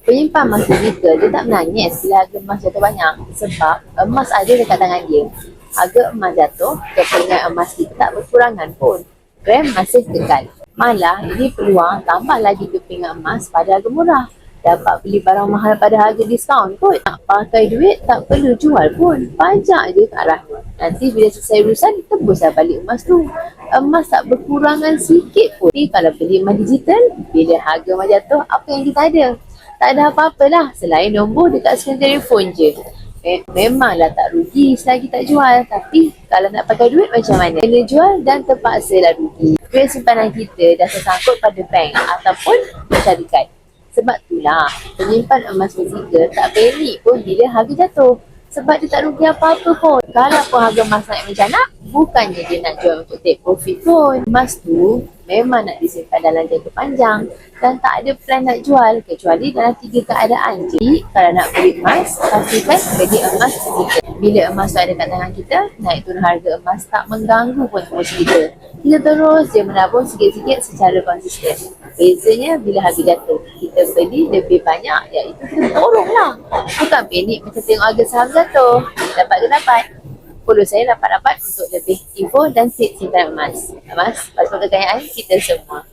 Penyimpan emas digital dia tak menangis bila harga emas jatuh banyak, sebab emas ada dekat tangan dia. Harga emas jatuh, kepingan emas kita tak berkurangan pun. Gram masih kekal. Malah ini peluang tambah lagi kepingan emas pada harga murah. Dapat beli barang mahal pada harga diskaun kot. Nak pakai duit tak perlu jual pun. Pajak je ke arahnya. Nanti bila selesai urusan, tebuslah balik emas tu. Emas tak berkurangan sikit pun. Tapi kalau beli emas digital, bila harga emas jatuh, apa yang kita ada? Tak ada apa-apalah selain nombor dekat skrin telefon je. Memanglah tak rugi selagi tak jual. Tapi kalau nak pakai duit macam mana? Kena jual dan terpaksa lah rugi. Duit simpanan kita dah tersangkut pada bank ataupun syarikat. Sebab itulah penyimpan emas fizikal tak panik pun bila harga jatuh. Sebab dia tak rugi apa-apa pun. Kalau pun harga emas naik macam nak, bukannya dia nak jual untuk take profit pun. Emas tu memang nak disimpan dalam jangka panjang dan tak ada plan nak jual kecuali dalam 3 keadaan. Jadi kalau nak beli emas, pastikan beli emas fizikal. Bila emas tu ada kat tangan kita, naik turun harga emas tak mengganggu pun emosi kita. Kita terus je menabung sikit-sikit secara konsisten. Bezanya bila harga jatuh, kita beli lebih banyak, iaitu kita borong lah. Bukan panik macam tengok harga saham jatuh. Dapat ke dapat? Follow saya rapat-rapat untuk lebih info dan tips simpanan emas. Emas, pasal kekayaan kita semua.